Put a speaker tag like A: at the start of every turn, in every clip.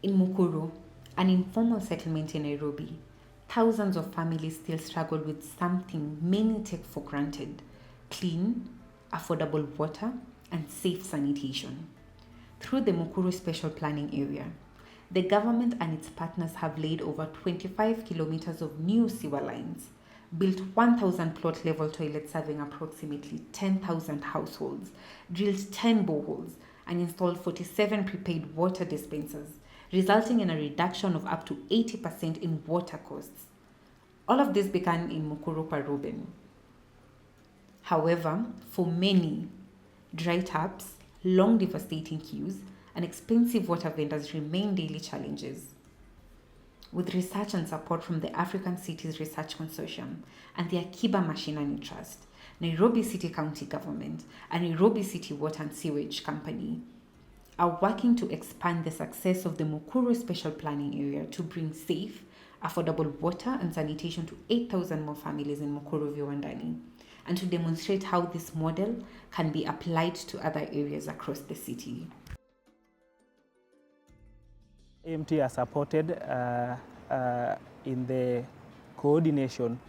A: In Mukuru, an informal settlement in Nairobi, thousands of families still struggle with something many take for granted: clean, affordable water and safe sanitation. Through the Mukuru Special Planning Area, the government and its partners have laid over 25 kilometers of new sewer lines, built 1,000 plot-level toilets serving approximately 10,000 households, drilled 10 boreholes, and installed 47 prepaid water dispensers, resulting in a reduction of up to 80% in water costs. All of this began in Mukuru Kwa Reuben. However, for many, dry taps, long devastating queues, and expensive water vendors remain daily challenges. With research and support from the African Cities Research Consortium and the Akiba Mashinani Trust, Nairobi City County Government, and Nairobi City Water and Sewerage Company are working to expand the success of the Mukuru Special Planning Area to bring safe, affordable water and sanitation to 8,000 more families in Mukuru Viwandani, and to demonstrate how this model can be applied to other areas across the city.
B: AMT has supported in the coordination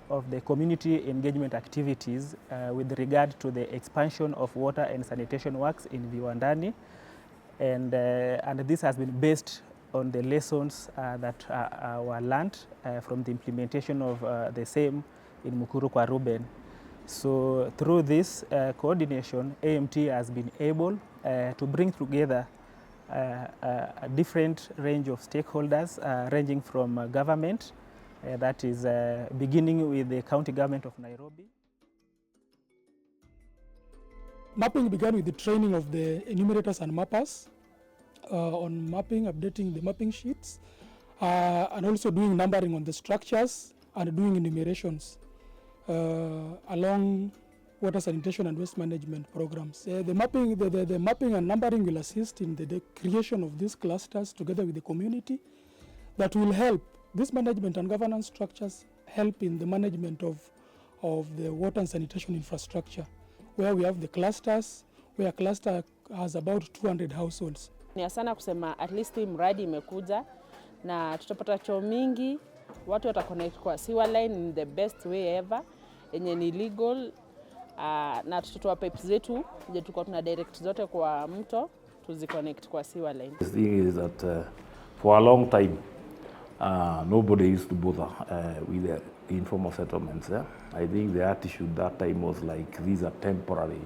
B: of the community engagement activities with regard to the expansion of water and sanitation works in Viwandani, and this has been based on the lessons that were learned from the implementation of the same in Mukuru Kwa Reuben. So through this coordination, AMT has been able to bring together a different range of stakeholders ranging from government, that is beginning with the county government of Nairobi.
C: Mapping began with the training of the enumerators and mappers on mapping, updating the mapping sheets, and also doing numbering on the structures and doing enumerations along water sanitation and waste management programs. The mapping and numbering will assist in the creation of these clusters together with the community that will help these management and governance structures help in the management of the water and sanitation infrastructure, where we have the clusters, where a cluster has about 200 households.
D: Ni sana kusema at least mradi imekuja na tutapata choo mingi, watu wataconnect kwa sewer line in the best way ever, yenye ni legal, na tutatoa pipes zetu je tuko tuna direct zote kwa mto tuziconnect kwa sewer line.
E: The thing is that for a long time nobody used to bother with the informal settlements. I think the attitude that time was like these are temporary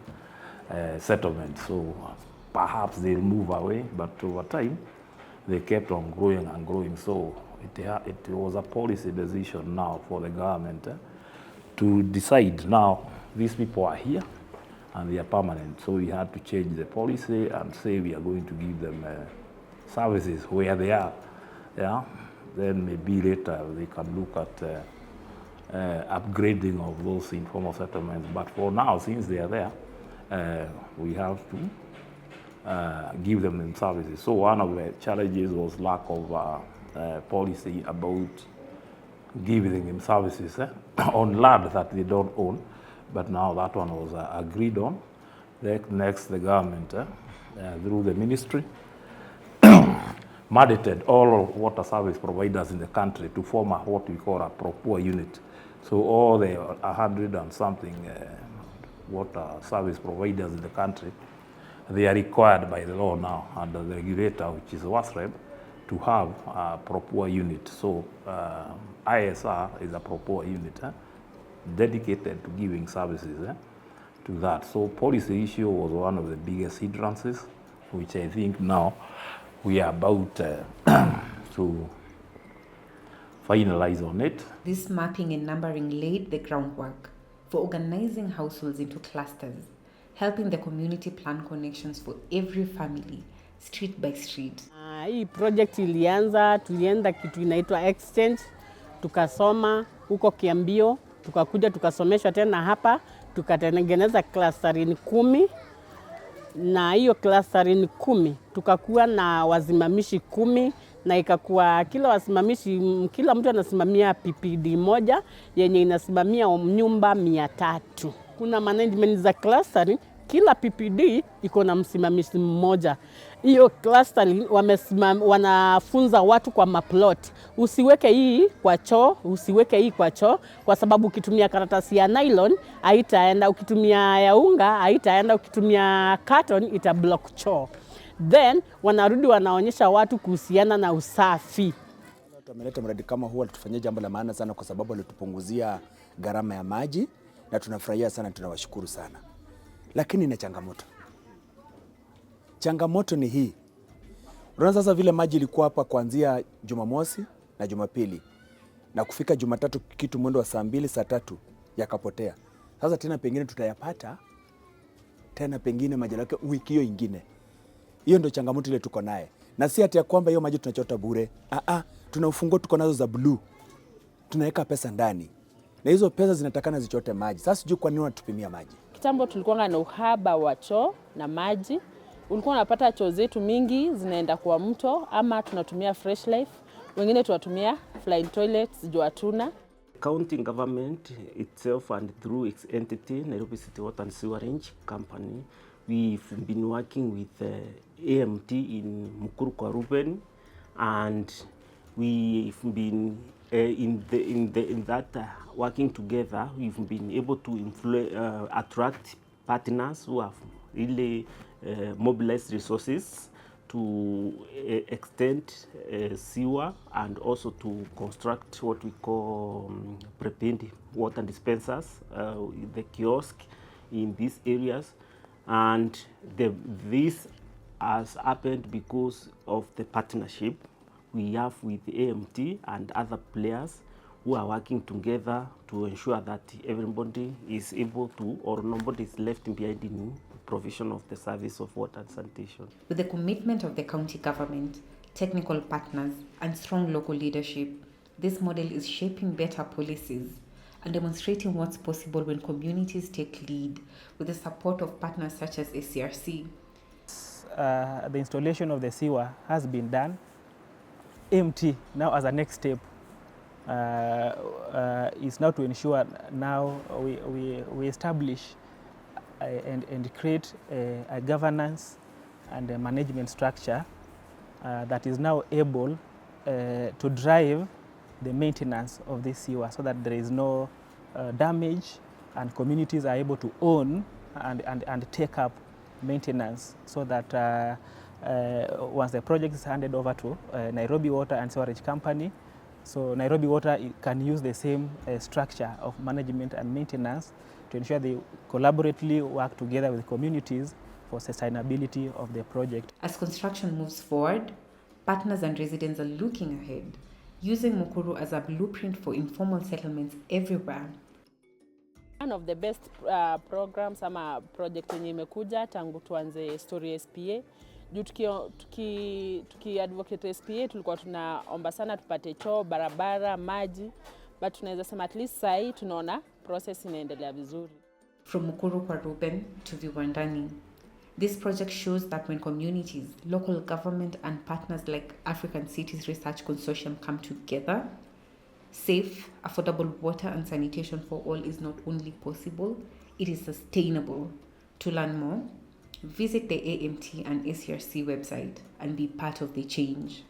E: settlements, so perhaps they'll move away, but over time they kept on growing and growing. So it was a policy decision now for the government to decide now these people are here and they are permanent. So we had to change the policy and say we are going to give them services where they are. Yeah? Then maybe later they can look at upgrading of those informal settlements. But for now, since they are there, we have to give them services. So one of the challenges was lack of policy about giving them services on land that they don't own. But now that one was agreed on. Next, the government, through the ministry, mandated all water service providers in the country to form what we call a pro-poor unit. So all the 100 and something water service providers in the country, they are required by the law now under the regulator, which is WASREB, to have a pro-poor unit. So ISR is a pro-poor unit dedicated to giving services to that. So policy issue was one of the biggest hindrances, which I think now we are about to finalize on it.
A: This mapping and numbering laid the groundwork for organizing households into clusters, helping the community plan connections for every family, street by street.
D: Hii project tulienda kitu inaitwa exchange, tukasoma huko Kiambio, tukakuja tukasomeshwa tena hapa, tukatengeneza clusterini 10, na hiyo clusterini 10 tukakuwa na wasimamishi 10, na ikakuwa kila wasimamishi, kila mtu anasimamia PPD moja yenye inasimamia nyumba 300. Kuna management za clustering, kila PPD iko na msimamishi mmoja. hiyo clustering wanafunza watu kwa maplot. Usiweke hii kwa choo, usiweke hii kwa choo, kwa sababu ukitumia karatasi ya nylon haitaenda, ukitumia ya unga haitaenda, ukitumia carton ita block choo. Then wanarudi wanaonyesha watu kuhusiana na usafi.
F: Tumeleta mradi kama huu, alitufanyia jambo la maana sana, kwa sababu alitupunguzia gharama ya maji na tunafurahia sana, tunawashukuru sana. Lakini ina changamoto. Changamoto ni hii. Unaona sasa vile maji ilikuwa hapa kuanzia Jumamosi na Jumapili na kufika Jumatatu kitu mwendo wa saa 2 saa 3 yakapotea. Sasa tena pengine tutayapata tena pengine maji yake wiki hiyo ingine. Hiyo ndio changamoto ile tuko naye. Na si ati ya kwamba hiyo maji tunachota bure. Tuna ufunguo tuko nazo za blue. Tunaweka pesa ndani. Na hizo pesa zinatakana zichote maji. Sasa sijui kwa nini wanatupimia maji.
G: Kitambo tulikuwa na uhaba wa choo na maji. Ulikuwa unapata choo zetu mingi zinaenda kwa mto, ama tunatumia fresh life. Wengine tunatumia flying toilets juu hatuna.
H: County government itself and through its entity, Nairobi City Water and Sewerage Company, we've been working with AMT in Mukuru Kwa Reuben, and we've been in that working together, we've been able to attract partners who have really mobilized resources to extend sewer and also to construct what we call prepaid water dispensers, the kiosk in these areas. And this has happened because of the partnership we have with AMT and other players who are working together to ensure that everybody is able to, or nobody is left behind in provision of the service of water and sanitation.
A: With the commitment of the county government, technical partners, and strong local leadership, this model is shaping better policies and demonstrating what's possible when communities take lead with the support of partners such as ACRC.
B: The installation of the sewer has been done. AMT now as a next step is now to ensure now we establish and create a governance and a management structure that is now able to drive the maintenance of this sewer, so that there is no damage and communities are able to own and take up maintenance, so that once the project is handed over to Nairobi Water and Sewerage Company, so Nairobi Water can use the same structure of management and maintenance to ensure they collaboratively work together with communities for sustainability of the project.
A: As construction moves forward, partners and residents are looking ahead, using Mukuru as a blueprint for informal settlements everywhere.
G: One of the best programs ama project yenye imekuja tangu tuanze story SPA. Juu tuki advocate SPA tulikuwa tunaomba sana tupate choo, barabara, maji, but tunaweza sema at least sasa hii tunaona process inaendelea vizuri.
A: From Mukuru Kwa Reuben to Viwandani, this project shows that when communities, local government and partners like African Cities Research Consortium come together, safe, affordable water and sanitation for all is not only possible, it is sustainable. To learn more, visit the AMT and ACRC website and be part of the change.